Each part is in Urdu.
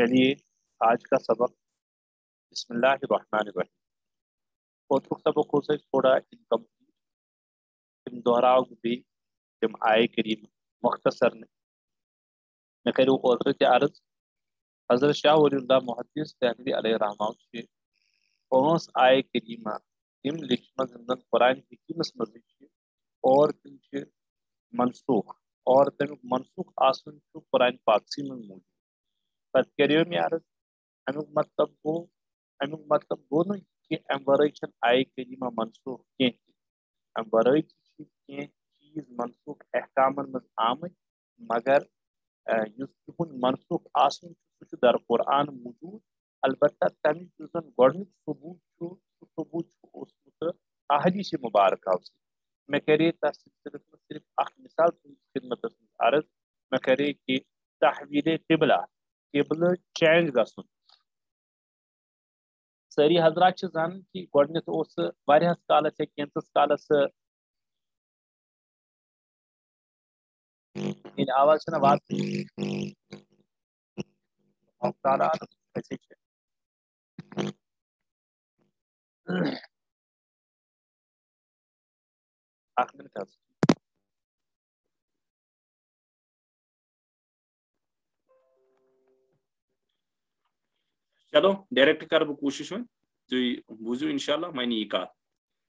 چلیے آج کا سبق بسم اللہ الرحمن الرحیم. اوترک سبق ہو تھوڑا انکمپلیٹ دہراؤ بھی تم آئے کریم مختصر میں کرو اوتر کے عرض حضرت شاہ ولی اللہ محدث دہلوی علیہ رحمہ سے پانچ آئے کریمہ تم لکھمت زندن قرآن حکیمس مزید اور تم منسوخ اور تم منسوخ آسن قرآن پاکسی میں موجود پتہ کریو میں عرض امیک مطلب گو نا کہ ام ورائے آئے کریمہ منسوخ کی ام ورائے چیز منسوخ احکامن مز آمت مگر تہد منسوخ آسن سہ در قرآن موجود البتہ تمیک گۄڈنیُک ثبوت اوسمت احادیث مبارکہ میں کرے تس سلسلس میں صرف اخ مثال خدمت عرض میں کرے کہ تحویل قبلہ چینج گژھن ساری حضرات زان کہ گۄڈنیتھ اوس واریاہس کالس یا کینژس کالس آواز چھنا وات اخ منٹ حظ چلو ڈائریکٹ کر بہ کوشش وۄنۍ تُہۍ بوٗزِو انشاءاللہ وۄنۍ یی کتھ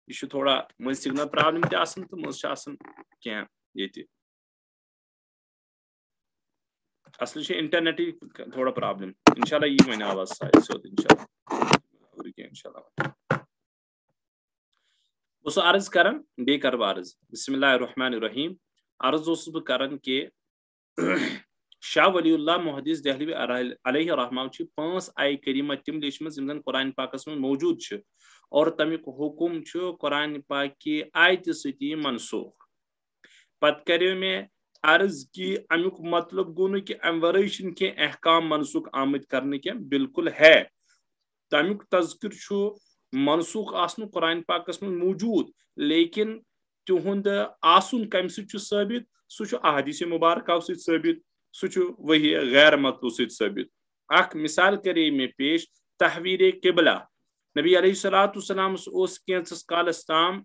یہ چھُ تھوڑا مٔنٛزۍ سگنل پرابلم تہِ آسان تہٕ مٔنٛزۍ چھِ آسان کینٛہہ ییٚتہِ اصل چھِ انٹرنیٹٕے تھوڑا پرابلم انشاءاللہ یی وۄنۍ آواز سیوٚد انشاءاللہ بہٕ اوسُس عرض کران بیٚیہِ کرٕ بہٕ عرض بسم اللہ الرحمن الرحیم عرض اوسُس بہٕ کران کہ شاہ ولی اللہ محدث دہلوی علیہ رحمہ چھ پانچ آئے کریمہ تم لیچمژ یم زن قرآن پاکس میں موجود چھ اور تمیک حکم چھ قرآن پاک کی آیت ستی منسوخ پتہ کریو میں عرض کہ امیک مطلب گو نہ کہ ام ورائے چھنہ کی احکام منسوخ آمد کرنے کی بالکل ہے تمیک تذکر چھ منسوخ آسن قرآن پاکس میں موجود لیکن تہند آسن کم سۭتۍ چھُ ثٲبت سُہ چھُ احادیث مبارکہ سۭتۍ ثٲبت سُہ چھُ وحی غیر مطلوع سۭتۍ ثٲبت اخ مثال کرے میں پیش تحویر قبلہ نبی علیہ الصلوۃ والسلام اوس کینژس کالس تام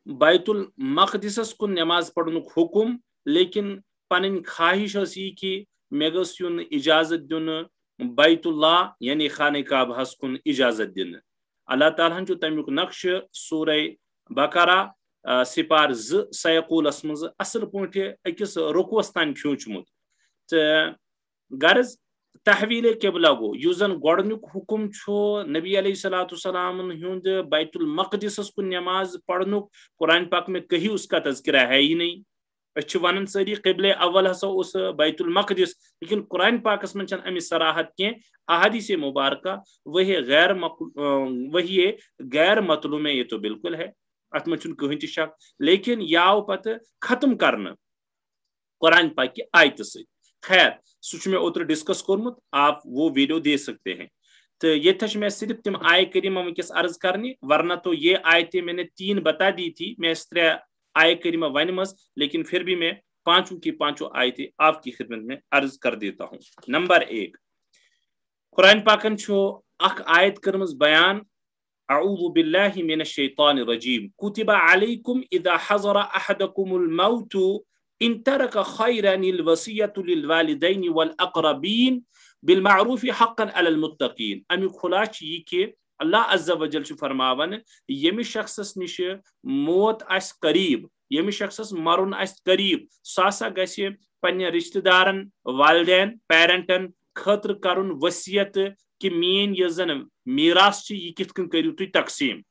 بیت المقدسس کن نماز پڑھنک حکم لیکن پنن خواہش ٲس یہ کہ مے گوٚژھ یُن اجازت دن بیت اللہ یعنی خانہ کعبہ ہس کن اجازت دن اللہ تعالیٰ چھُ تمیک نقش سورہ بقرہ سپار 2 سیقولس مز اصل پٲٹھۍ أکِس رکوس تام کھوٗنچمُت تہٕ غرض تحویل قبلہ گو یُس زن گۄڈنیُک حکم چھُ نبی علیہ الصلوۃ والسلام ہُنٛد بیت المقدسس کن نماز پڑھنُک قرآن پاک میں کہیں اس کا تذکرہ ہے ہی نہیں أسۍ چھِ ونان سٲری قبلہ اول ہسا اوس بیت المقدس لیکن قرآن پاکس من چھنہٕ امِچ صراحت کینٛہہ احادیث مبارکہ وہی غیر مطلوع میں یہ تو بالکل ہے ات من چھُنہٕ کٕہٕنۍ تہِ شک لیکن یہ آو پتہ ختم کرنا قرآن پاک کی آیتہ سۭتۍ خیر سُہ چھُ مےٚ اوترٕ ڈسکس کوٚرمُت آپ وہ ویڈیو دے سکتے ہیں تو یہ میں صرف تم آئے کریمہ ونکس عرض کرنی ورنہ تو یہ آیتیں میں نے 3 بتا دی تھی میں اس 3 آئے کریمہ ون مز لیکن پھر بھی میں 5 کی 5 آیتیں آپ کی خدمت میں عرض کر دیتا ہوں. نمبر 1 قرآن پاکن چھو اخ آیت کرمز بیان اعوذ باللہ من الشیطان الرجیم کتب علیکم اذا حضر احدکم الموت ان ترک خیرا الوصیۃ للوالدین والاقربین بالمعروف حقا علی المتقین امی خلاص یہ کہ اللہ عز و جل فرماون یمس شخصس نش موت اس قریب یمس شخصس مرن اس قریب ساسا گژھِ پنہ رشتہ دارن والدین پیرنٹن خاطر کرن وصیت کہ مین یہ زن میراث یہ کت کن کرو تھی تقسیم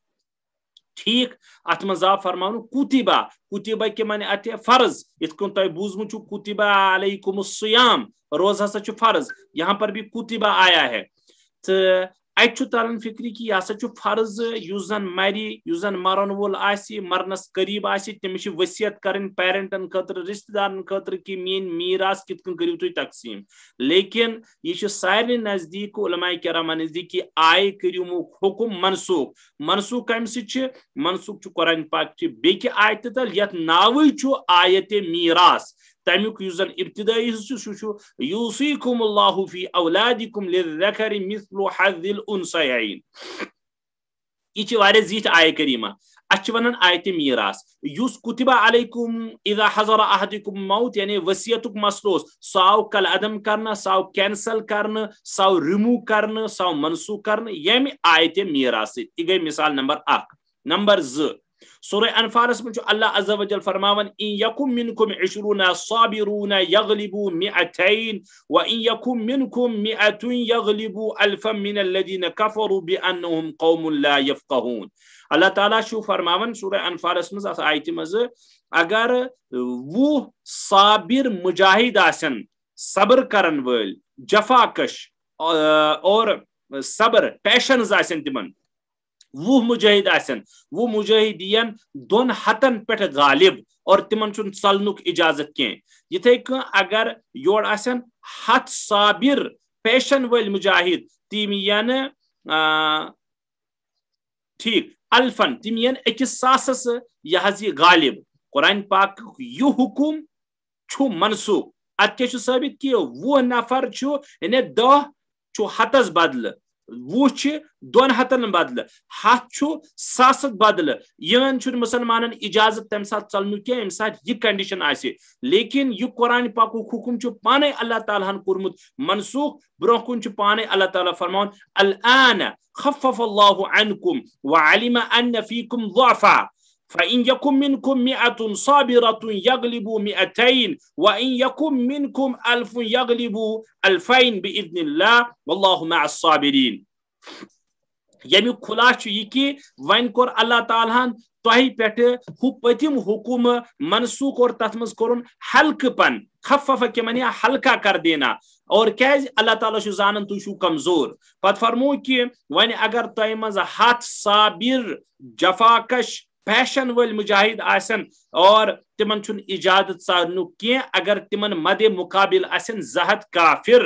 ٹھیک ات مز آو فرماؤن کتبہ کے معنی ات فرض ات کن تہ بوزمت کتبہ علیکم الصیام روز ہسا فرض یہاں پر بھی کتبہ آیا ہے تو ات تران فکری کہ یہ ہسا فرض اس زن مری اس زن مرن وول آسی مرنس قریب آسی تمس وصیت کرن پیرنٹن خاطر رشتہ دارن خاطر کہ مین میراث کت کن کرو تھی تقسیم لیکن یہ سارے نزدیک علماء کرام نزدیک کہ آئے کریمو حکم منسوخ کم سہ منسوخ قرآن پاک چہ بیٚکہِ آیتہِ تل یتھ ناوٕے چھُ آیت میراث تمیک یُس زن ابتدائی حصہ یوصیکم اللہ فی اولادکم للذکر مثل حظ الانثیین. یہ واریاہ زیٹھ آیہ کریمہ. اچھ ونان آیت میراث یس کتبہ علیکم اذا حضر احدکم موت یعنی وصیتک مسلوس سو آو کل عدم کرنا سو آو کینسل کرنا سو ریموو کرنا سو منسوخ کرنا یمی آیت میراث. یہ گئی مثال نمبر 1. نمبر 2 سورہ انفالس میں اللہ عز و جل فرماون ان یکم منکم 20 صابرون یغلبوا 200 وان یکم منکم 100 یغلبوا 1000 من الذین کفروا بانہم قوم لا یفقہون. اللہ تعالیٰ شو فرماون سورہ انفالس مز آیت مز اگر وہ صابر مجاہد آسن صبر کرن ول جفاکش اور صبر پیشنز آسن تمن وہ مجاہد آسن وہ مجاہدین دون ہتن پہ غالب اور تمن چن ژلنک اجازت کی. یتھے کہ اگر یور آسن 100 صابر پیشن ول مجاہد تم ین ٹھیک 1000 تم ین 100 یہ غالب. قرآن پاک یہ حکم چھو منسوخ. ات کیا ثابت کہ وہ نفر چھو یعنی 10 چھو 100 بدل وہ 200 بدل 100 چھو 100 بدل یہ مسلمان اجازت تمہ سات چلن کی یم سات یہ کنڈیشن آسے. لیکن یہ قرآن پاک حکم پانے اللہ تعالیٰ ہن کورمت منسوخ. برو کن پانے اللہ تعالیٰ فرمان الان خفف اللہ عنکم وعلم ان فیکم ضعفا فإن يكن منكم 100 صابرة يغلبوا 200 وإن يكن منكم 1000 يغلبوا 2000 بإذن الله والله مع الصابرين. یمی خلاص یہ کہ ون کور اللہ تعالیٰ تہ پہ پتم حکم منسوخ اور تت مز کورن ہلکہ پن خفف کے منیا ہلکا کر دینا. اور کیاز اللہ تعالیٰ زانن تھی چھو کمزور. پت فرمو کہ ون اگر تہ مز 100 صابر جفاکش پیشن ول مجاہد آسن اور تمن چھن اجازت ژارنو کی اگر تمن مد مقابل آسن 100 کافر.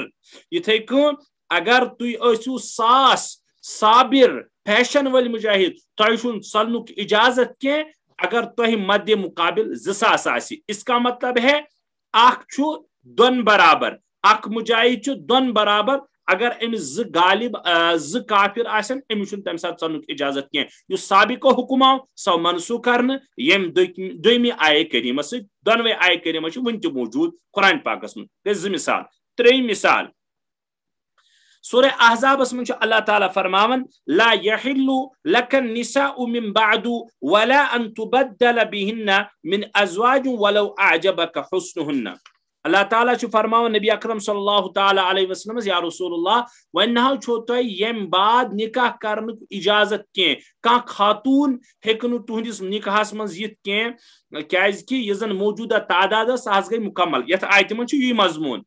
یتھے کہ اگر تھی ٲسِو 100 صابر پیشن ول مجاہد تہ چھن ژلنک اجازت کی اگر تہ مد مقابل 200 آسی. اس کا مطلب ہے اخ چھو دون برابر اخ مجاہد چھو دون برابر. اگر امس غالب کافر آسن امس تمہ سات ژلنک اجازت کی. یہ سابق حکم آو سو منسوخ کرنے یم دویمی آیہ کریمہ سی دونوے آیہ کریمہ ون تہ موجود قرآن پاکس من. گئی 2 مثال. 3 مثال سورہ احزابس من اللہ تعالیٰ فرماون لا يحل لك النساء من بعد ولا ان تبدل بهن من ازواج ولو اعجبك حسنهن. اللہ تعالیٰ فرماون نبی اکرم صلی اللہ تعالیٰ علیہ وسلم یا رسول اللہ ونہ چھو تہ یم بعد نکاح کرن اجازت کی کان خاتون ہیکن تہندس نکاحس من یت کی کیاز کہ یہ زن موجودہ تعداد سہ گئی مکمل. یتھ آیت من یہ مضمون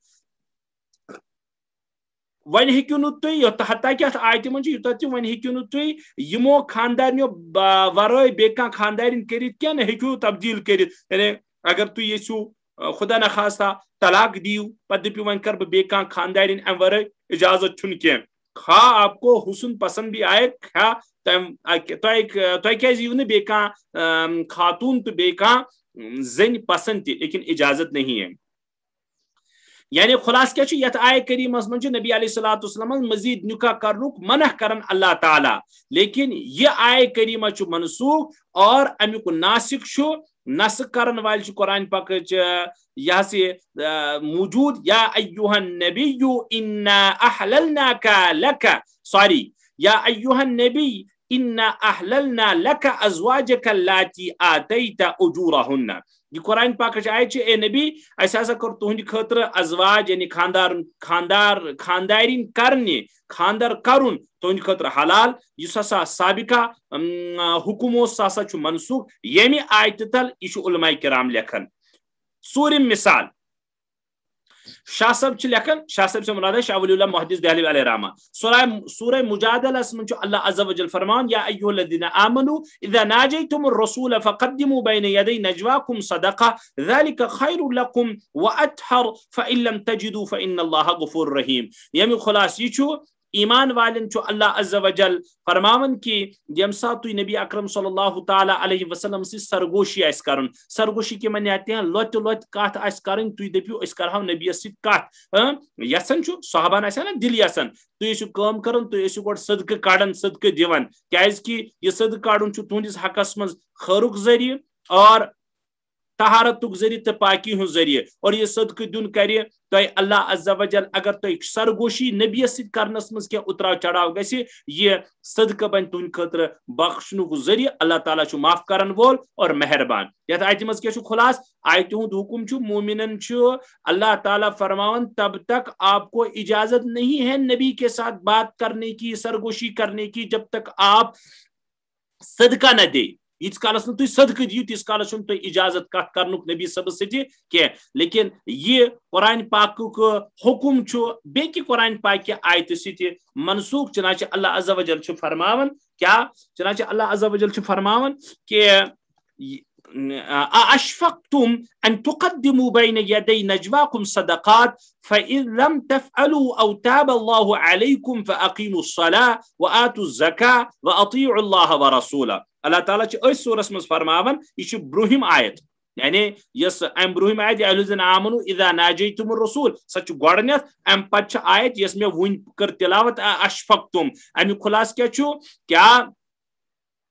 ون ہیکو نہ تھی حتیٰ کہ ات آیت من یوتہ ون ہیکو نہ تھی یمو خاندارنیو ورائے بیٚیہِ کانٛہہ خاندارین کرت کی نہ ہیکو تبدیل کرت. یعنی اگر تھی یژھو خدا نخواستہ طلاق دیو پتہ دپیو ون کر بے کان خاندارین ام ورائے اجازت چھن کی. خواہ آپ کو حسن پسند بھی آئے خواہ کیازِ یو نہ بے کان خاتون تو بے کان زن پسند تہ لیکن اجازت نہیں ہے. یعنی خلاص کیا یت آیہ کریمس من نبی علیہ الصلوۃ والسلام مزید نکاح کرنک منع کرن اللہ تعالیٰ. لیکن یہ آیہ کریمہ منسوخ اور امیک ناسک نسخ کرن وال قرآن پاک یہ سے موجود یا ایھا النبی انا احللناک لک سوری یا ایھا النبی انا احللنا لک ازواجک اللاتی آتیت اجورہن. یہ قرآن پاک آیت اے نبی اس ہسا کر تہند خاطر ازواج یعنی خاندارین کرنے خاندر کرن تہند خاطر حلال. اس ہسا سابقہ حکم سہ ہسا منسوخ یمی آیت تل یہ علماء کرام لکھن. ژوٗرِم مثال شاہ صاحب لکھن شاہ صاحب سے مراد ہے شاہ ولی اللہ محدث دہلوی علیہ رحمہ. سورہ مجادلہ من اللہ عز و جل فرمان یا ایھا الذین آمنوا اذا ناجیتم الرسول فقدموا بین یدی نجواکم صدقہ ذلک خیر لکم واطہر فان لم تجدوا فان اللہ غفور رحیم. یمی خلاص یہ ایمان والن چھو اللہ عز و جل فرماون کی یم ساتھ تو نبی اکرم صلی اللہ تعالی علیہ وسلم سے سرگوشی اس کرن سرگوشی کے معنی آتے ہیں لوت لوت کات اس کرن تو دپیو اس کرہو نبی س کات یسن چھو صحابان اسن دل یسن تو اسو کام کرن تو اسو گڈ صدقہ کڑن صدقہ دیون کیاز کی یہ صدقہ کڑن چھو تہندس حقس من خیرک ذریعہ اور طہارت ذریعہ تو پاکی ہن ذریعہ اور یہ صدقہ دن کرے تو اللہ عز و جل اگر تو سرگوشی نبی ست کرنس مز کیا اتراو چڑھاو گسی یہ صدقہ بن تہند خاطر بخشنک ذریعہ اللہ تعالیٰ چھ معاف کرن وول اور مہربان یت آیت مز کیا خلاص آیت ہند حکم چھ مومنن چھ اللہ تعالیٰ فرماون تب تک آپ کو اجازت نہیں ہے نبی کے ساتھ بات کرنے کی سرگوشی کرنے کی جب تک آپ صدقہ نہ دے یت کالس تھی صدقہ دیو تیس کالس تھی اجازت کت کرنک نبی صبر سی کی لیکن یہ قرآن پاک حکم بی کہ قرآن پاک آیت سی منسوخ چنانچہ اللہ عز و جل فرماون کیا چنانچہ اللہ عز و جل فرماون کہ أأشفقتم أن تقدموا بين يدي نجواكم صدقات فإن لم تفعلوا أو تاب الله عليكم فأقيموا الصلاة وآتوا الزكاة وأطيعوا الله ورسوله اللہ تعالیٰ اس سورس مز فرماون یہ برہم آیت یعنی یس ام برہم آیت یا الذین آمنوا اذا ناجیتم الرسول سچ گڈنیت ام پچ آیت یس میں ون کر تلاوت اشفقتم امی خلاص کیا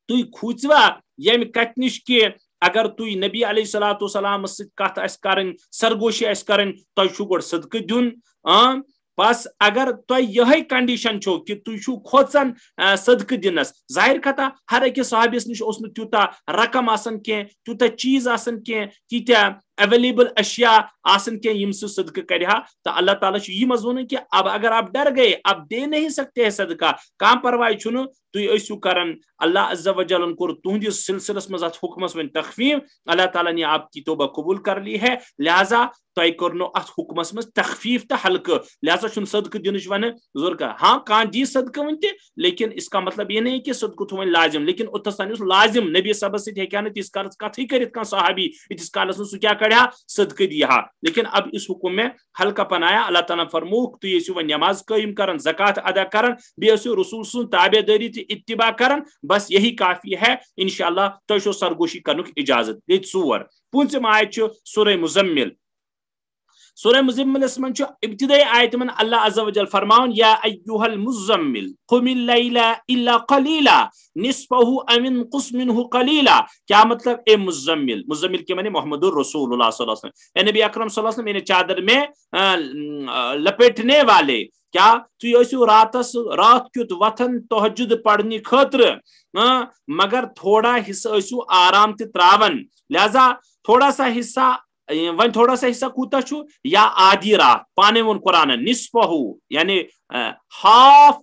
تُہۍ کھوژوا یم کتھ نش کہ اگر تُہۍ نبی علیہ الصلوۃ والسلام ست کت آسہِ کرٕنۍ سرگوشی آسہِ کرٕنۍ تۄہہِ چھُو گۄڈٕ صدقہٕ دیُن بس اگر تہ یہ کنڈیشن چھو کہ تھی کھوژان صدقہ دنس ظاہر کتھا ہر أکس صحابیس نش اس تیوتا رقم آسان کی تیوتا چیز آسان کی تیتیا اویلیبل اشیاء آسن کے یم سے صدقہ کرہا تو اللہ تعالیٰ یہ مضمون کہ اب اگر آپ ڈر گئے اب دے نہیں سکتے ہیں صدقہ کام پرواہ چھنو تھی ٲسِو کرن اللہ عز و جل کور تہندس سلسلس مز ات حکمس ون تخفیف اللہ تعالیٰ نے آپ کی توبہ قبول کر لی ہے لہذا تہ کرنو ات حکمس مز تخفیف تو ہلکہ لہذا چھن صدقہ دنچ ون ضرور کر ہاں کان دی صدقہ ون تہ لیکن اس کا مطلب یہ نہیں کہ صدقہ تھو لازم لیکن اوتس تان لازم نبی صاحب ست ہیکیا نہ تیس کالس کتھی کرت کان صحابی تیس کالس سہ کیا کڑیا صدقہ دیا لیکن اب اس حکم میں ہلکا پنایا اللہ تعالیٰ فرموک تو یہ نماز قائم کرن زکات ادا کرن بیسو رسول سن تابع داری تی اتباع کرن بس یہی کافی ہے انشاءاللہ تو سرگوشی کرنک اجازت یہ ژور پونژم آیت سورہ مزمل سورہ مزمل من ابتدائی آیت من اللہ عز و جل فرماؤن یا ایوہ المزمل قم اللیل الا قلیلا نصفہ او انقص منہ قلیلا کیا مطلب اے مزمل مزمل کے معنی محمد الرسول اللہ صلی اللہ علیہ وسلم اے نبی اکرم صلی اللہ علیہ وسلم یعنی چادر میں لپیٹنے والے کیا تھی ٲسِو رات کیُت وتھن تہجد پڑھنی خاطر مگر تھوڑا حصہ ٲسِو آرام تہِ تراون لہذا تھوڑا سا حصہ ون تھوڑا سا حصہ کوتا چھو یا آدھی رات پانے ون قرآن نصفہ یعنی ہاف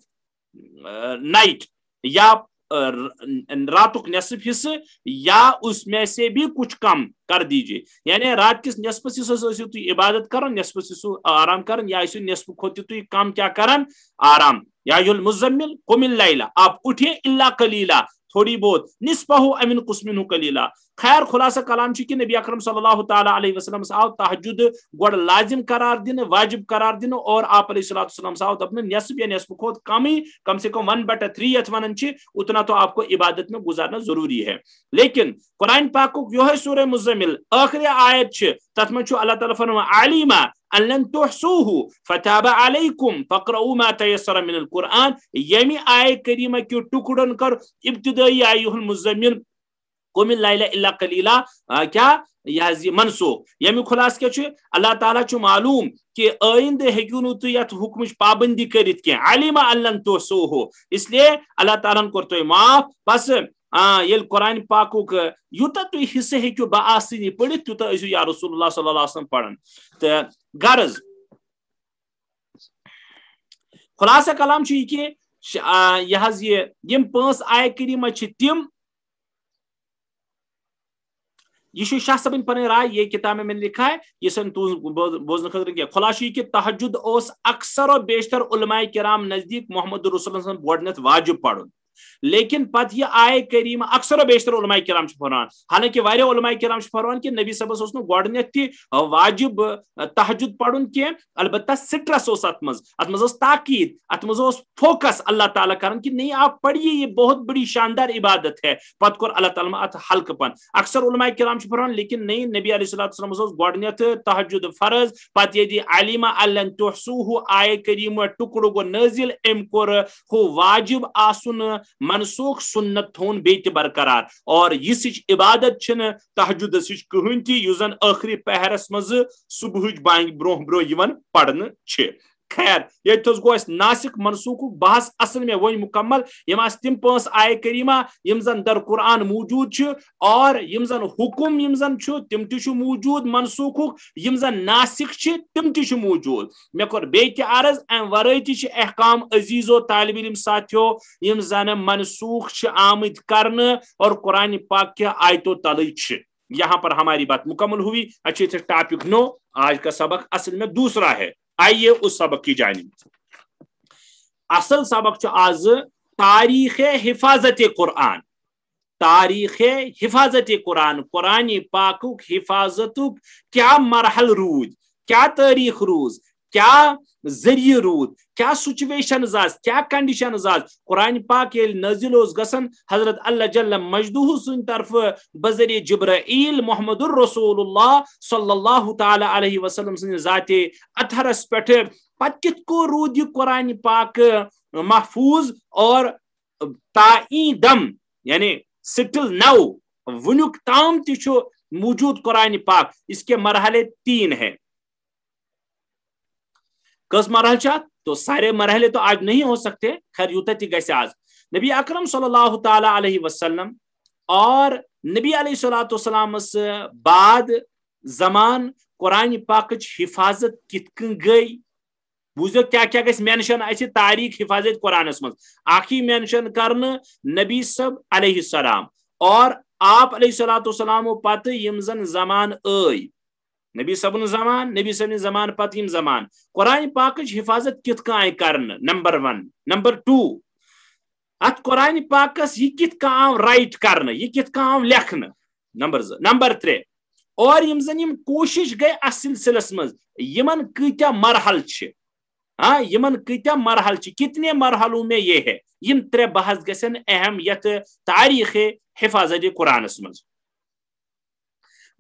نائٹ یا راتک نصف حصہ یا اس میں سے بھی کچھ کم کر دیجئے یعنی رات کس نصف حصہ تھی عبادت کرن نصف حصہ آرام کرن یا اسے نصف کھوتی تھی کم کیا کرن آرام یا المزمل قم اللیل آپ اٹھے الا قلیلا تھوڑی بہت نصفہ او انقص منہ قلیلا خیر خلاصہ کلام کہ نبی اکرم صلی اللہ تعالی علیہ وسلم آو تہجد گوڑ لازم قرار دن واجب قرار دن اور آپ علیہ السلام آو دپن نصف یا نصف کھوت کم سے کم 1/3 یت ونن اتنا تو آپ کو عبادت میں گزارنا ضروری ہے لیکن قرآن پاک کو یہ سورہ مزمل آخری آیت تت من اللہ تعالیٰ فرما علیما ان لن تحصوه فتاب علیکم فقرؤوا ما تیسر من القرآن یمی آیہ کریمہ کی ٹکڑن کر ابتدائی ایھا المزمل قم اللیل الا قلیلا کیا یہ منسوخ یمی خلاص کیا اللہ تعالیٰ معلوم کہ آئندہ ہیکو نو تھی یت حکمچ پابندی کرت کی علما ان لن تحصوه اس لیے اللہ تعالیٰ کور تو معاف بس یل قرآن پاک یوتا تھی حصہ ہیکو بآسانی پڑھت تیوتا ٲسِو یا رسول اللہ صلی اللہ علیہ وسلم پڑھن تو غرض خلاصہ کلام یہ کہ یہ 5 آیہ کریمہ تم یہ شاہ صاحب پن رائے یہ کتاب میں نے لکھا ہے یہ سن بوزن خاطر کیا خلاصہ یہ کہ تہجد اس اکثر و بیشتر علماء کرام نزدیک محمد رسول اللہ صلی اللہ علیہ وسلم گۄڈنیتھ واجب پڑھن لیکن پتہ یہ آئے کریم اکثر و بیشتر علماء کرام فرمان، حالانکہ واریاہ علماء کرام فرمان کہ نبی صبس اس گۄڈنیتھ تہ واجب تہجد پڑھن کی، البتہ سٹرس اس ات مز تاکید، ات مز فوکس اللہ تعالیٰ کرن کہ نہیں آپ پڑھیے، یہ بہت بڑی شاندار عبادت ہے، پتہ کور اللہ تعالیٰ ات ہلکہ پن۔ اکثر علماء کرام فرمان لیکن نہیں، نبی علیہ السلام گۄڈنیتھ تہجد فرض، پتہ یہ علم ان تحصوه آئے کریم ٹکڑ گو نازل، ام کور ہو واجب آسن منسوخ سنت تھون بیت برقرار، اور یہ سچ عبادت چھن تہجد سچ کہن تہ یس زن آخری پہرس مز صبح بانگ برہ برہ یوان پڑھن چھ۔ خیر یہ گو اس ناسک منسوخ بحث اصل میں وہی مکمل، یم تم 5 آئے کریمہ یم زن در قرآن موجود چھ، اور یم زن حکم یم زن چھ تم تہ موجود منسوخ، یم زن ناسک چھ تم تہ موجود۔ مے کور بیت عرض ام ورائے تہ احکام عزیز و طالب علم ساتھیو یم زن منسوخ چھ آمد کرن اور قرآن پاک کے آیتو تلے چھ۔ یہاں پر ہماری بات مکمل ہوئی۔ اچھے ٹاپک 9، آج کا سبق اصل میں دوسرا ہے، آئیے اس سبق کی جانب۔ اصل سبق آز تاریخ حفاظت قرآن، تاریخ حفاظت قرآن، قرآن پاک حفاظت کیا مرحل رود، کیا تاریخ روز، کیا ذریعہ رود، کیا سچویشنز آس، کیا کنڈیشنز آس۔ قرآن پاک یل نازل اوس گسن حضرت اللہ جل مجدہ سن طرف بذریعہ جبرائیل محمد الرسول اللہ صلی اللہ تعالی علیہ وسلم سن ذات اطہرس پٹھ، پت کت کو رود یہ قرآن پاک محفوظ اور تائیدم، یعنی سٹل نو ونک تام تہ موجود قرآن پاک۔ اس کے مرحلے 3 ہیں۔ کس مرحل چاہت تو سارے مرحلے تو آج نہیں ہو سکتے، خیر یوتا تی گیسے آج نبی اکرم صلی اللہ تعالی علیہ وسلم اور نبی علیہ السلام سے بعد زمان قرآن پاک حفاظت کتکن گئی، بوزو کیا کیا گیس مینشن ایسی تاریخ حفاظت قرآن اسمت آخی مینشن کرن نبی سب علیہ السلام اور آپ علیہ السلام و پات یمزن زمان آئی، نبی صبن زمان، نبی صبن زمان پتیم زمان قرآن پاک حفاظت کت کائیں کرن، نمبر 1۔ نمبر 2 ات قرآن پاکس یہ کت کام رائٹ کرن، یہ کت کام لکھن، نمبر 3 اور یم زن یم کوشش گئی اس سلسلس مز یمن کتیا مرحل چھ، ہاں یمن کتیا مرحل چھ، کتنے مرحلوں میں یہ ہے، یم 3 بحث گسن اہم یت تاریخ حفاظت قرآن مز۔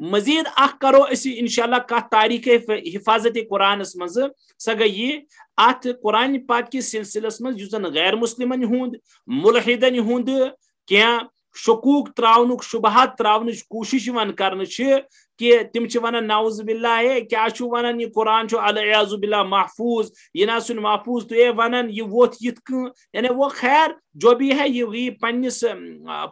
مزید اخ کرو اسی انشاءاللہ کا تاریخ حفاظت قرآن مز سا گئی ات قرآن پاک کی سلسلس مز یزن غیر مسلمن ہند ملحدن ہند کیا شکوک تراؤنک شبہات تراؤنچ کوشش ون کرن کہ تم ونان نعوذ باللہ ہے کیا ونان یہ قرآن العیاذ باللہ محفوظ، یہ نہ سن محفوظ تو یہ ونان یہ ووت یت یعنی وہ خیر جو بھی ہے یہ پنس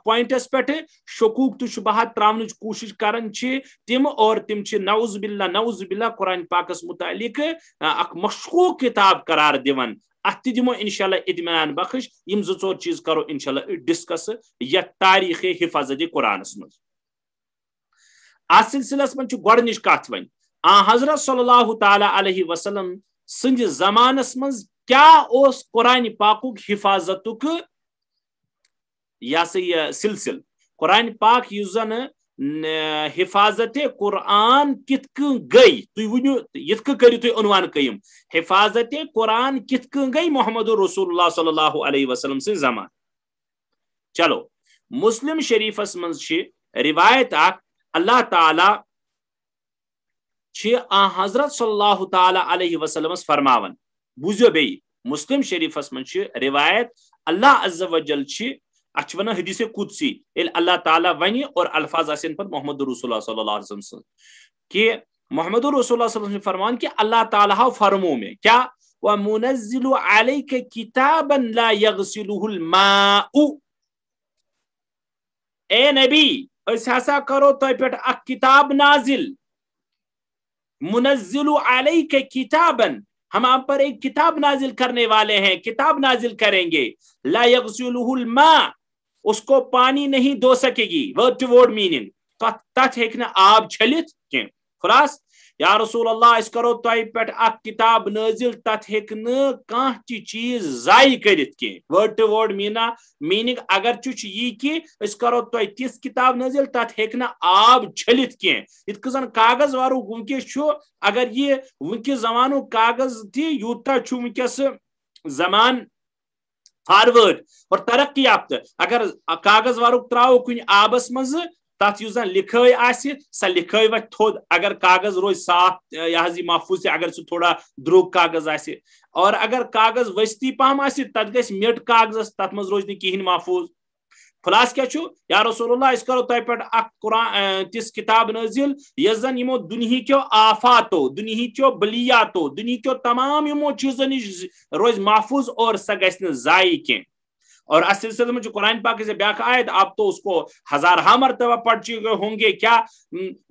پوائنٹس پہ شکوک تو شبہات تراؤنچ کوشش کرن تم، اور تم نعوذ باللہ قرآن پاکس متعلق اک مشکوک کتاب قرار دیون۔ ات دمو انشاءاللہ اطمینان بخش، یم 2 چیز کرو انشاءاللہ ڈسکس یا تاریخ حفاظت قرآن مز۔ اس سلسلس من گۄڈنِچ کتھ ون حضرت صلی اللہ تعالی علیہ وسلم سند زمانس مز کیا اوس قرآن پاک حفاظت یہ سلسل، قرآن پاک یس زن حفاظت قرآن کت گئی، تھی ونو یت کرو تھی عنوان قیم حفاظت قرآن کت گئی محمد رسول اللہ صلی اللہ علیہ وسلم سے زمان۔ چلو مسلم شریفس من روایت اللہ تعالی حضرت صلی اللہ تعالی علیہ وسلم فرماون، بوزو بی مسلم شریفس من روایت اللہ عز و جل اتھ ونان حدیث قدسی، اللہ تعالیٰ ونی اور الفاظ آسن پر محمد رسول اللہ صلی اللہ علیہ وسلم کہ محمد رسول اللہ صلی اللہ علیہ وسلم فرمان کہ اللہ تعالیٰ فرمو میں کیا وَمُنَزِّلُ عَلَيْكَ كِتَابًا لَا يَغْسِلُهُ الْمَاءُ، اے نبی اس ہسا کرو تو پیٹ اک کتاب نازل، منزل علیک کتابًا ہم آپ پر ایک کتاب نازل کرنے والے ہیں، کتاب نازل کریں گے، لا یغسلہ الماء اس کو پانی نہیں دھو سکے گی، ورڈ ٹو ورڈ میننگ تت ہیکہ آب چھلت کی خلاص یا رسول اللہ اس کرو تہ پہ اک کتاب نازل تت ہیک کانٛہہ تہِ چیز ضائع کرت کی ورڈ ٹو ورڈ میننگ اگر چھ یہ کہ اس کرو تہ تس کتاب نازل تت ہیک آب چھلت کی یت زن کاغذ وارو ونکس اگر یہ ونکس زمانو کاغذ تہ یوتہ چھ ونکس زمان فارورڈ اور ترقی یافتہ اگر کاغذ وارک تراو کن آبس مز تات یس زن لکھائی آسہ سہ لکھائی وتھ تھود اگر کاغذ روز صاف یہ محفوظ اگر سہ تھوڑا دروگ کاغذ آسہ اور اگر کاغذ وسطی پہم آسہ تت گژھِ مٹ کاغذس تت مز روز نہ کہین محفوظ خلاص کیا چھو یا رسول اللہ اس کرو تہ پہ اک قرآن تس کتاب نازل یس زن یمو دنہی کیو آفاتو دنہی کیو بلیاتو دنہی کیو تمام یمو چیزو نش روز محفوظ اور سہ گژھِ نہ ضائع کی اور اس سلسلے میں جو قرآن پاک سے بیاق آیت آپ تو اس کو ہزارہ مرتبہ پڑھ چکے ہوں گے کیا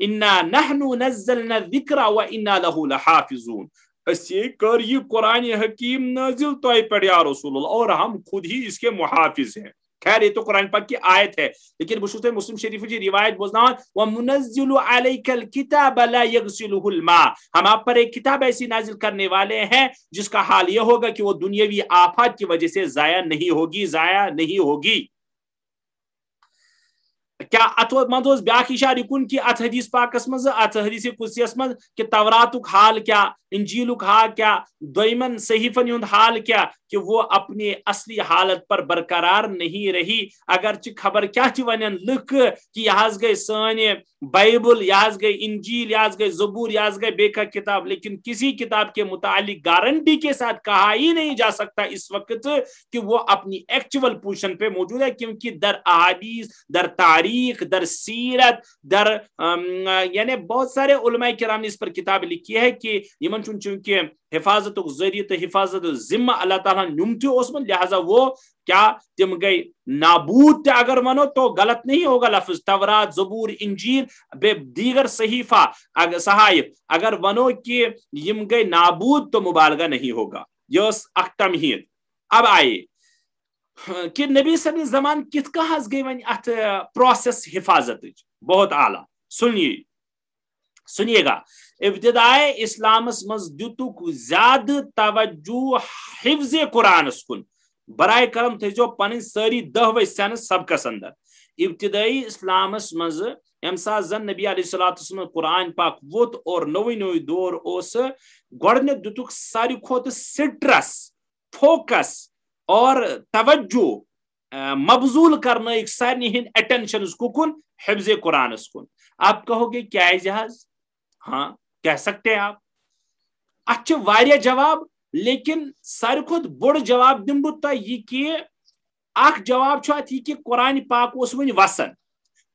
انا نحن نزلنا الذکر و انا له لحافظون اسی کر یہ قرآن حکیم نازل تو پڑھ یا رسول اللہ اور ہم خود ہی اس کے محافظ ہیں خیر یہ تو قرآن پاک کی آیت ہے لیکن بشوط مسلم شریف کی روایت بوزناؤں وَمُنَزِّلُ عَلَيْكَ الْكِتَابَ لَا يَغْسِلُهُ الْمَاءُ ہم آپ پر ایک کتاب ایسی نازل کرنے والے ہیں جس کا حال یہ ہوگا کہ وہ دنیاوی آفات کی وجہ سے ضائع نہیں ہوگی کیا ات مند بیاکھ اشارہ کن کہ ات حدیث پاکس مز ات حدیث قدسیس مز کہ توراتک حال کیا انجیلک حال کیا دویمن صحیفن ہند حال کیا کہ وہ اپنی اصلی حالت پر برقرار نہیں رہی اگرچہ خبر کیا ونن لکھ کہ یہ گئی سان بائبل یہ گئی انجیل یہ گئی زبور یہ گئی بیکا کتاب لیکن کسی کتاب کے متعلق گارنٹی کے ساتھ کہا ہی نہیں جا سکتا اس وقت کہ وہ اپنی ایکچول پوزیشن پہ موجود ہے کیونکہ در احادیث در تاریخ در سیرت در یعنی بہت سارے علماء کرام نے اس پر کتاب لکھی ہے کہ یمن چونکہ حفاظت ذریعہ حفاظت ذمہ اللہ تعالیٰ نمتی اسمن لہذا وہ کیا تم گئی نابود اگر ونو تو غلط نہیں ہوگا لفظ تورات زبور انجیل بے دیگر صحیفہ صحائف اگر ونو کہ یم گئی نابود تو مبالغہ نہیں ہوگا یہ اخ تمہید اب آئے کہ نبی صلی اللہ علیہ وسلم کت کہاز گئی ون ات پروسیس حفاظت بہت اعلیٰ سنیے گا ابتدائے اسلامس مز دتک زیادہ توجہ حفظ قرآن کن برائے کرم تھو پن ساری 10 سن سبقس اندر ابتدائی اسلامس مز یم سات زن نبی علیہ السلام قرآن پاک ووت اور نوی دور اس گۄڈنیٚتھ دتک ساری کھوت سٹرس فوکس اور توجہ مبذول کرنے سارے ہند اٹینشن کن حفظ قرآن کن آپ کہو گے کیا ہے جہاز ہاں کہہ سکتے ہیں آپ اچھا واریہ جواب لیکن ساری کھت بڑ جواب دم بہ یہ کہ اخ جواب چھ ات یہ کہ قرآن پاک اس ون وسن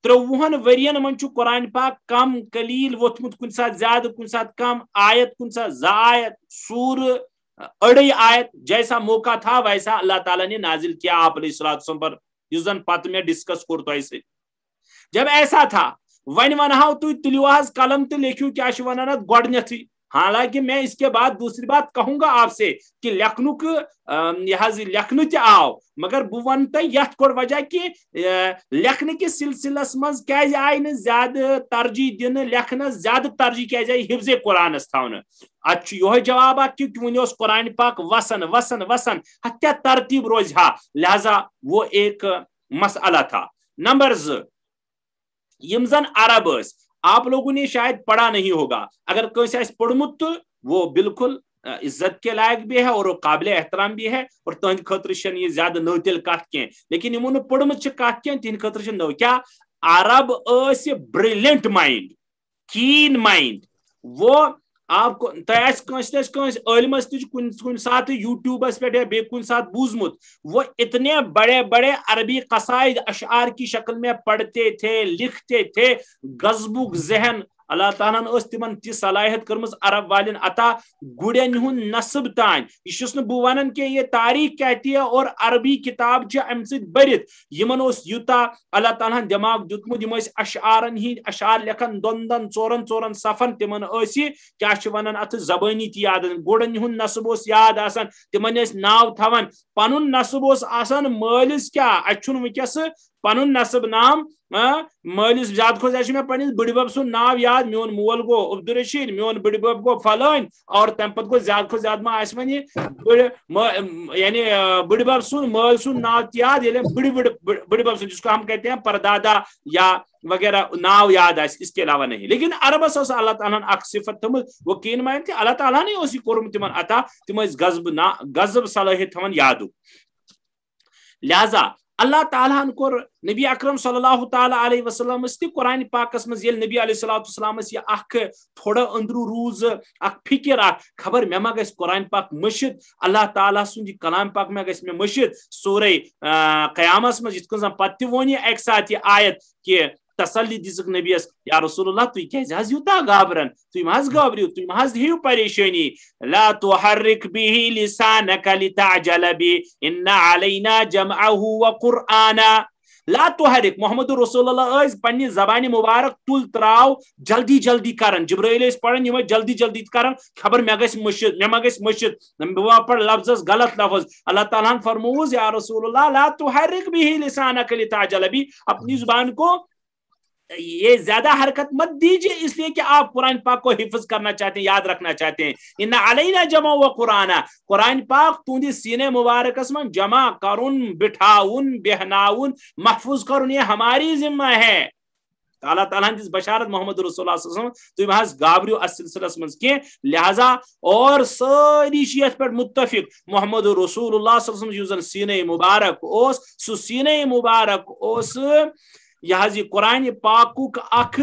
30 ورین من قرآن پاک کم قلیل ووتمت کن سات زیادہ کن سات کم آیت کن سات ز آیت سور اڑی آیت جیسا موقع تھا ویسا اللہ تعالیٰ نے نازل کیا آپ علیہ السلام پر اس دن پتہ میں ڈسکس کور تو سے جب ایسا تھا ون ونہو تھی تلیو حض قلم تو لکھو کیا ونان گۄڈنیتھٕے حالانکہ میں اس کے بعد دوسری بات کہوں گا آپ سے کہ لکھنک لکھن تہ آو مگر بہ ون تہ یت کوڑ وجہ کہ لکھنے کے سلسلس مز کیازِ آئی نہ زیادہ ترجیح دن لکھنس زیادہ ترجیح کیازِ آئی حفظ قرآنس تھاونہ ات یہ جواب کہ ون قرآن پاک وسن وسن وسن ہتیا ترتیب روز ہا لہذا وہ ایک مسئلہ تھا نمبر 2 یم زن عرب اس آپ لوگوں نے شاید پڑھا نہیں ہوگا اگر کوئی ایسے پڑھمت تو وہ بالکل عزت کے لائق بھی ہے اور وہ قابل احترام بھی ہے اور تہند خاطر چھ یہ زیادہ نو تیل کت کی لیکن یمو نہ پڑھمت کت کی تہند خاطر چھ نو کیا عرب اس بریلینٹ مائنڈ کین مائنڈ وہ آپ کو علمس کن سات یوٹیوبس پہ بے کن سات بوزمت وہ اتنے بڑے بڑے عربی قصائد اشعار کی شکل میں پڑھتے تھے لکھتے تھے غضبک ذہن اللہ تعالیٰ نے تمن تی صلاحیت کرمز عرب والن عطا گڑین ہن نصب تان یہ بہ ونان کہ یہ تاریخ کہتی ہے اور عربی کتاب ام ست برت یمن یوتا اللہ تعالیٰ دماغ دتمت یم اشعارن ہند اشعار لکھن 2-4 صفن تمن کیا ونان ات زبانی تی یاد گڑن ہند نصب یاد آسان تمن ناو تھوان پن نصب آسان مالس کیا اتھ ونکس پن نصب نام مالس زیادہ کھت زیادہ میں پنس بڑبب سن ناو یاد میون مول گو عبدالرشید میون بڑبب گو فلان اور تم پتہ گو زیادہ کھت زیادہ ما آس یعنی بڑبب سن مال سن ناو یاد بڑبب سن جس کو ہم کہتے ہیں پردادا یا وغیرہ ناو یاد آس اس کے علاوہ نہیں. لیکن عربس اس اللہ تعالیٰ اخ صفت تھمت وہ کین مان تھی اللہ تعالیٰ نے اسی کورم تمن عطا تم غضب صلاحیت تھون یادو. لہذا اللہ تعالیٰ کور نبی اکرم صلی اللہ تعالیٰ علیہ وسلم تہ قرآن پاکس مز یل نبی علیہ السلام یہ اخ تھوڑا اندرو روز اخ فکر اخ خبر مے ما گژھِ قرآن پاک مشد اللہ تعالیٰ سن یہ کلام پاک مے گژھِ مے مشد سورہ قیامس مز یت کن زن پتہ ون یہ اکہ سات یہ آیت کہ تسلی دزک نبیس یا رسول اللہ تھی کیازِ حظ یوتاہ گابرن تھی مہ حظ گابریو تھی مہ حظ ہیو پریشانی لا تحرک به لسانک لتعجل به ان علینا جمعه وقرآنا. لا تحرک محمد رسول اللہ پنہ زبان مبارک تل تراو جلدی جلدی کرن جبرائیل پڑھن یہ جلدی جلدی کرن خبر مے گژھِ مشد مے ما گژھِ مشد بہ پڑھ لفظ غلط لفظ. اللہ تعالیٰ فرموز یا رسول اللہ لا تحرک به لسانک لتعجل به اپنی زبان کو یہ زیادہ حرکت مت دیجیے اس لیے کہ آپ قرآن پاک کو حفظ کرنا چاہتے ہیں یاد رکھنا چاہتے ہیں. ان علینا جمع و قرآن قرآن پاک تہندس سینے مبارکس من جمع کرن بٹھاؤن بہناؤن محفوظ کرن یہ ہماری ذمہ ہے. اللہ تعالیٰ ہندس بشارت محمد رسول اللہ صلی اللہ علیہ وسلم تھی محض گابریو اس سلسلس من کی. لہذا اور ساری شیعت پر متفق محمد رسول اللہ صلی اللہ علیہ وسلم یوزن سینے مبارک اوس سو سینے مبارک اوس یہ قرآن پاک اخ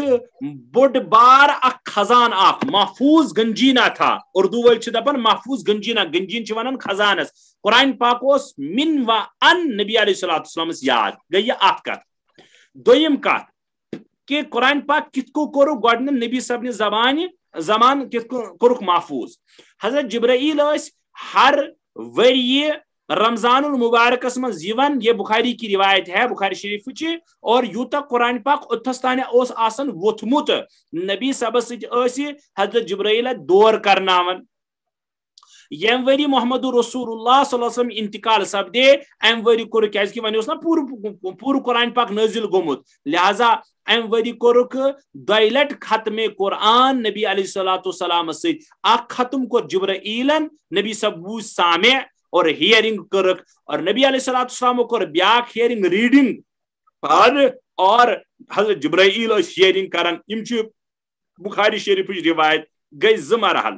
بوڑ بار اخ خزان اخ محفوظ گنجینا تھا. اردو ول دپان محفوظ گنجینا گنجین ونان خزانس. قرآن پاک اس من و ان نبی علیہ السلام یاد گئی یہ اخ کت. دویم کت کہ قرآن پاک کت کو کورو گوڈن نبی صاحب نے زمان کت کو کورک محفوظ. حضرت جبرائیل ہر وری رمضان المبارکس من زیون یہ بخاری کی روایت ہے بخاری شریف چی اور یوتا قرآن پاک اتھستانہ اوس آسن ووتھمت نبی صاحب سۭتۍ ٲسۍ حضرت جبرائیل دور کرناون. یم وری محمد رسول اللہ صلی اللہ علیہ وسلم انتقال سپدے ام وری کور کیازِ کہ ونی اوس نا پور قرآن پاک نازل گومت. لہذا ام وری کورک دۄیہِ لٹہِ ختم قرآن نبی علیہ السلام سۭتۍ. اکھ ختم کور جبرائیلن نبی صاحب بوٗزۍ سامع اور ہیئرنگ کرک اور نبی علیہ السلام کو بیاکھ ہیئرنگ ریڈنگ اور حضرت جبرائیل ہیئرنگ کرن. یم بخاری شریف روایت گئی زٕ مرحل.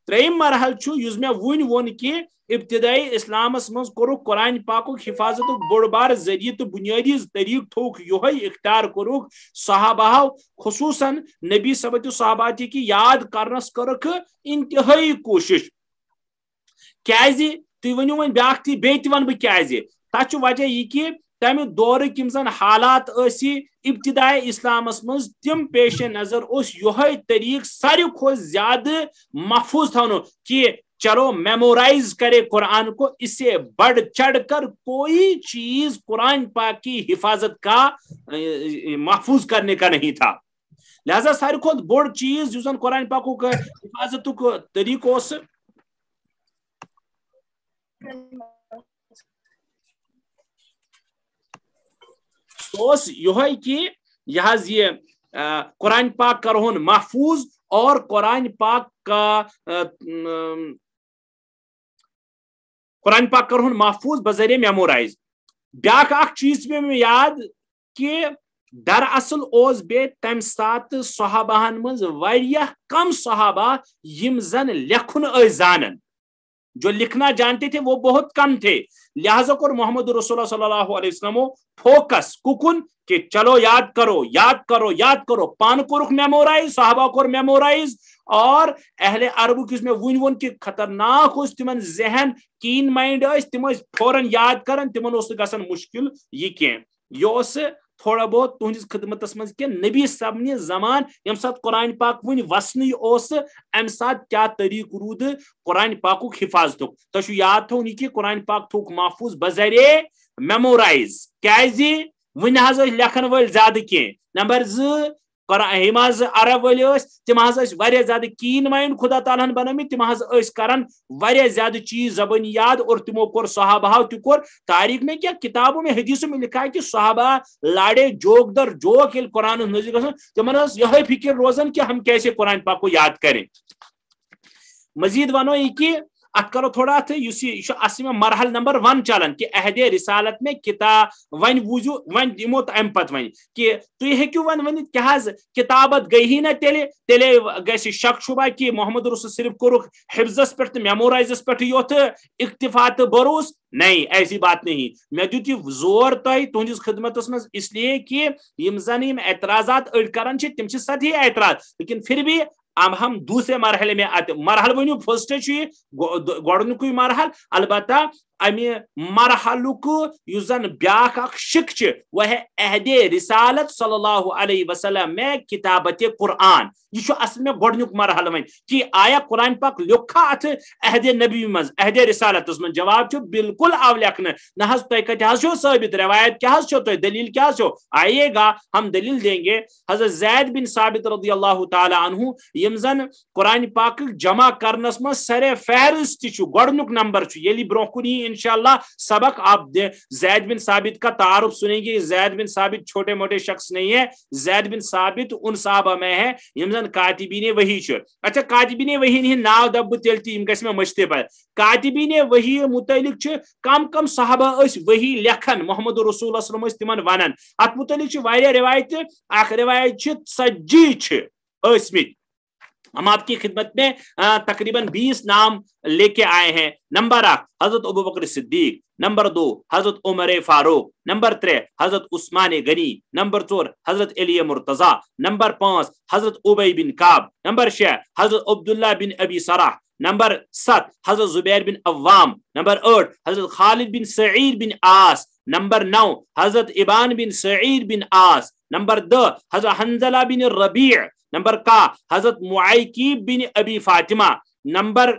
تریم مرحل یس میں ون کہ ابتدائی اسلامس مز کورک قرآن پاک حفاظت بوڑ بار ذریعہ تو بنیادی طریق تھوک یہ اختیار کورک صحابہ خصوصاً نبی صحبت صحاباتی کی یاد کرنس کرک انتہائی کوشش. کیازِ تھی ونو ون بیاکھ تھی بیٚیہِ تہِ ون بہ کیازِ تتھ وجہ یہ کہ تمہ دورک یم زن حالات ابتدائی اسلامس مز تم پیش نظر اس یہ طریق ساروی کھۄتہٕ زیادہ محفوظ تھونو کہ چلو میمورائز کرے قرآن کو اس سے بڑھ چڑھ کر کوئی چیز قرآن پاک کی حفاظت کا محفوظ کرنے کا نہیں تھا. لہذا ساروی کھۄتہٕ بوڑ چیز یُس زن قرآن پاک حفاظت طریقہ اس یہ کہ یہ قرآن پاک کرہون محفوظ اور قرآن پاک کرہون محفوظ بذریعہ میمورائز. بیاکھ اخ چیز میں یاد کہ دراصل اوس بے تم سات صحابہن مز واریاہ کم صحابہ یم زن لکھن زانن. جو لکھنا جانتے تھے وہ بہت کم تھے. لہذا کور محمد رسول اللہ صلی اللہ علیہ وسلم فوکس ککن کہ چلو یاد کرو یاد کرو یاد کرو. پان کورک میمورائز صحابہ کور میمورائز اور اہل عربک اس میں ون کہ خطرناک اس تمن ذہن کین مائنڈ تم فوراً یاد کرن تمن اس گژھان مشکل یہ کی. یہ اس تھوڑا بہت تہندس خدمتس مز کہ نبی صاحب نے زمان یم سات قرآن پاک ون وسنی اس ام سات کیا طریق رود قرآن پاک حفاظت. تہ یاد تھو نی کہ قرآن پاک تھوک محفوظ بذریعہ میمورائز. کیازِ ون حض لکھن ول زیادہ کی. نمبر 2 ہم عرب ول تم واریاہ زیادہ کین مائنڈ خدا تعالیٰ بنمت تم کران واریاہ زیادہ چیز زبانی یاد اور تمو کور صحابہ تہ کور تاریخ میں کیا کتابوں میں حدیثوں میں لکھا ہے کہ صحابہ لاڑے جوک در جوک یل قرآن نزل گژھان تمن یہ فکر روزان کہ ہم کیسے قرآن پاک کو یاد کریں. مزید ونو یہ کہ ات کرو تھوڑا یہ اصل میں مرحل نمبر 1 چلان کہ عہد رسالت میں کتاب ون ووزو ون دمو تو ام پت ون کہ تھی ہیکو ون ونت کہ کتابت گئی ہی نا تیلے گژھِ شک شبہ کہ محمد رسول صرف کورک حفظس پہ تو میمورائزس پہ یوت اکتفا تو بروس نہیں ایسی بات نہیں. میں دیت یہ زور تہندس خدمتس مز اس لیے کہ یم زن یم اعتراضات اڑ کران تم سطحی اعتراض لیکن پھر بھی اب ہم دوسرے مرحلے میں آتے. مرحل ونیو فرسٹ گۄڈنیُکُے مرحل البتہ امی مرحلک یُس زن بیاکھ اکھ شک وہ ہے عہد رسالت صلی اللہ علیہ وسلم میں کتابت قرآن. یہ اصل میں گۄڈنیُک مرحلہ ون کہ آیا قرآن پاک لکھا ات عہد نبی مز عہد رسالت من جواب بالکل آو لکھنے نہ تہ کتہ ثابت روایت کیا تہ دلیل کیا آئیے گا ہم دلیل دیں گے. حضرت زید بن ثابت رضی اللہ تعالی عنہ یم زن قرآن پاک جمع کرنس من سر فہرست گۄڈنیُک نمبر یلی برونٛہہ کُن انشاءاللہ سبق آپ زید بن ثابت کا تعارف سنیں گے. زید بن ثابت چھوٹے موٹے شخص نہیں ہے. زید بن ثابت ان صحابہ میں ہے یم زن کاتبین وحی اچھا کاتبین وحی نہیں ناو دب تیل تم گھس میں مشتے پہ کاتبین وحی متعلق کم کم صحابہ وحی لکھن محمد رسول اللہ صلی اللہ علیہ وسلم تمن ونان ات متعلق واریاہ روایت اخ روایت 40 ٲسمٕتۍ. ہم آپ کی خدمت میں تقریباً 20 نام لے کے آئے ہیں. نمبر 1 حضرت ابو بکر صدیق, نمبر 2 حضرت عمر فاروق, نمبر 3 حضرت عثمان غنی, نمبر 4 حضرت علی مرتضی, نمبر 5 حضرت ابی بن کعب, نمبر 6 حضرت عبداللہ بن ابی سرح, نمبر 7 حضرت زبیر بن عوام, نمبر 8 حضرت خالد بن سعید بن عاص, نمبر 9 حضرت ابان بن سعید بن عاص, نمبر 10 حضرت حنزلہ بن ربیع, نمبر کا حضرت معیقیب بن ابی فاطمہ, نمبر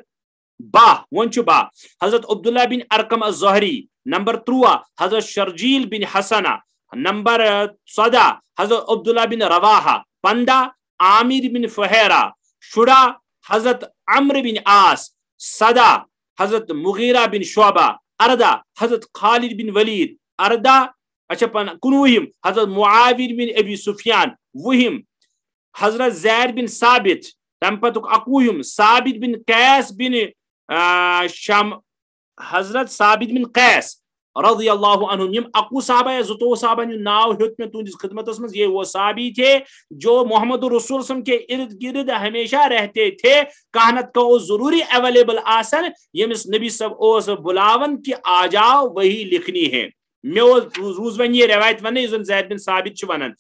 12 حضرت عبداللہ بن ارقم الزہری, نمبر 13 حضرت شرجیل بن حسنہ, نمبر 14 حضرت عبداللہ بن رواحہ, 15 عامر بن فہیرہ, 16 حضرت عمرو بن عاص, 17 حضرت مغیرہ بن شعبہ, 18 حضرت خالد بن ولید, 19 حضرت معاویہ بن ابی سفیان, 20 حضرت زید بن ثابت, تم پتک 21 ثابت بن قیس بن حضرت ثابت بن قیس رضی اللہ عنہ. یم 21 صحابہ یا 22 صحابہ ناو ہیوت میں تہندس خدمتس مز. یہ وہ صحابی تھے جو محمد رسول صلی اللہ علیہ وسلم کے ارد گرد ہمیشہ رہتے تھے. کہنت کا ضروری اویلیبل آسن یمس نبی صاحب اوس بلاون کہ آ جاؤ وہی لکھنی ہے. میں روز ون یہ روایت ون زید بن ثابت ونان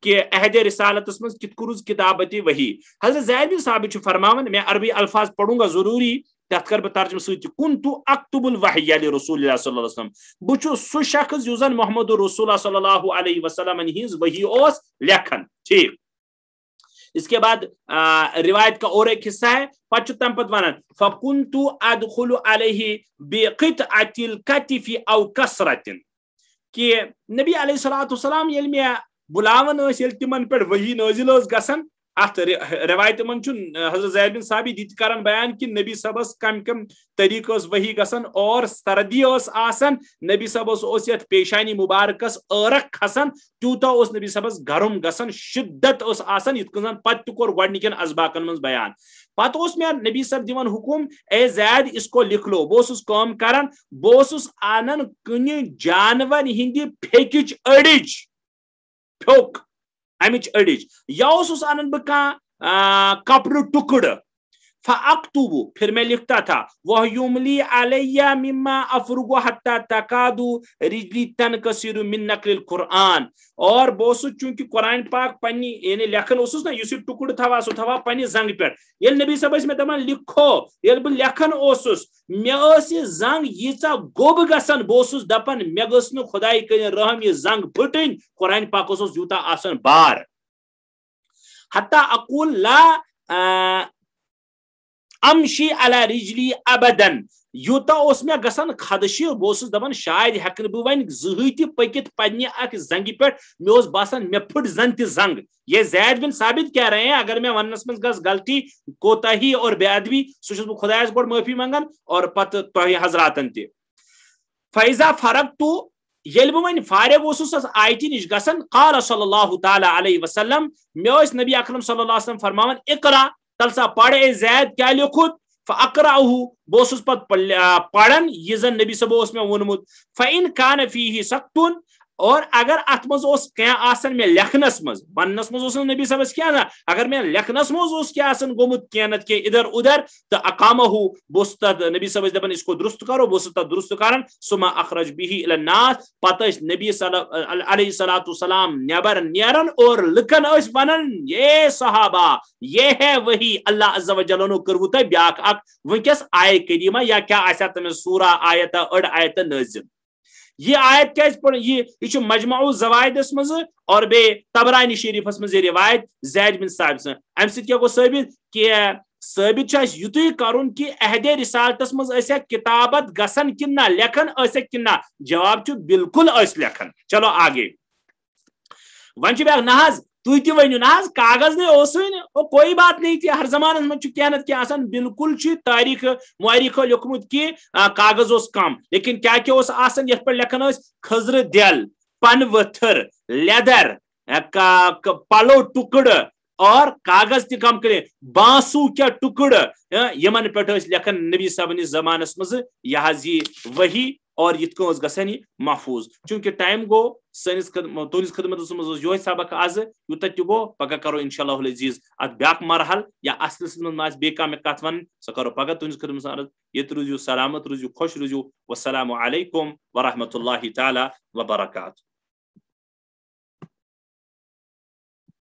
کہ عہد رسالت من کت کروز کتابت وحی. حضرت زید بن ثابت فرماون میں عربی الفاظ پڑھوں گا ضروری تک کر بہ ترجمہ ست کنت اکتب الوحی لرسول اللہ صلی اللہ علیہ وسلم. بچ سہ شخص یس زن محمد رسول اللہ صلی اللہ علیہ وسلم ہز وحی اوس لکھن. ٹھیک. اس کے بعد روایت کا اور ایک حصہ ہے پچ تم پت ونان فکنت ادخل علیہ بقطعۃ الکتف او کثرۃ کہ نبی علیہ الصلوۃ والسلام یل میں بلاون یل تمن پہ وحی نازل گسن. ات روایت من حضرت زید بن ثابت یہ کران بیان کہ نبی صبس کم کم طریقہ وحی گسن اور سردی آسن. نبی صبس یت پیشانی مبارکس عرق کھسان تیوتا نبی صبس گرم گسن شدت آسان یت کن پتہ کور گۄڈنِکٮ۪ن اسباقن من بیان. پتہ میں نبی صاحب دِوان حکم اے زید اس کو لکھ لو. بہٕ کٲم کران بہٕ انان کُنہِ جانور ہندِ پھیکِچ أڈِج پھیوک امچ أڈِج یا انان بہ کپڑ ٹکڑ فاکتب پھر میں لکھتا تھا وہ یملی علیہ مما افرغ حتی تکاد رجلی تنکسر من نقل القرآن. اور بہت چونکہ قرآن پاک پنی یعنی لکھن اوسس نا اس ٹکڑ تھوا سہ تھوا پنہ زنگ پہ. یل نبی صاحب میں دپان لکھو یل بہ لکھن اوسس مے زنگ ییژا گوب گژھان بہٕ دپان مے گٔژھ نہٕ خداے کٔرِنۍ رحم یہ زنگ پھٹٕنۍ. قرآن پاک اوسس یوٗتاہ آسان بار حتی اقول لا امشی علی رجلی ابدن یوتا اس میں گسان خدشہ بہس دپان شاید ہیکن بہ ون زہی تہ پکت پنہ اک زنگہ پہ مے باسان مے پھٹ زن تہ زنگ. یہ زید بن ثابت کہہ رہے ہیں اگر میں ونس من گس غلطی کوتاہی اور بے ادبی سہ بہ خدایس گوڈ معافی منگان اور پتہ تہ حضراتن تہ. فیضا فرق تو یل بہ ون فارغ اس آیتہ نش گسان قال صلی اللہ تعالی علیہ وسلم مے نبی اکرم صلی اللہ علیہ وسلم فرماون اقرا تل سا پڑھ اے زید کیا لیکھت فاقرأہ بہس پت پڑھن یہ زن نبی صبح اس میں ونمت فإن كان فيه سقط اور اگر ات مز آسن میں لکھنس مز ونس مز نبی صبس کیا نا اگر میں لکھنس مز کیا آسن گومت کینت کے ادھر ادھر تو اقامہ بہس تد نبی صبس دپان اس کو درست کرو بہس تد درست کرن ثم اخرج به الى الناس پتہ نبی علیہ الصلوۃ والسلام نیبر نیرن اور لکن اس ونن یہ صحابہ یہ ہے وہی اللہ عز و جل نے کرو تہ بیاکھ اک ونکس آیہ کریمہ یا کیا آسیا تم سورہ آیت اڑ آیت نازل. یہ آیت کیا یہ مجمع الزوائد مز اور بے طبرانی شریفس مز روایت زید بن ثابت ام سۭتۍ کیا گو ثابت کہ ثابت یتُے کرن کہ عہد رسالتس مز کتابت گسن کن نہ لکھن کن نہ جواب بالکل لکھن. چلو آگے ون بیاکھ نہ حظ تھی تہ ؤنِو نہ حظ کاغذ نے اوسوے وہ کوئی بات نہیں تھی ہر زمانس من کیا نت کیا آسان بالکل تاریخ مؤرخو لیوکھمت کہ کاغذ اوس کم لیکن کیا کیا اوس آسان یتھ پہ لکھن کھزر دل پن ؤتھر لیدر پلو ٹکڑ اور کاغذ تہ کم کرے بانسو کیا ٹکڑ یمن پہ لکھن نبی صاحب زمانس مز یہ وہی اور یت کن گھن یہ محفوظ. چونکہ ٹائم گو سنس تہس خدمت مز یہ سبق آز یوت تہ گو پگہ کرو انشاء اللہ العزیز ات بیاکھ مرحل یا اصلس مز بیٚیہِ کانٛہہ کت ون سہ کرو پگہ تہس خدمت عرض. یت روزیو سلامت روزیو خوش روزیو والسلام علیکم ورحمۃ اللہ تعالی وبرکاتہ.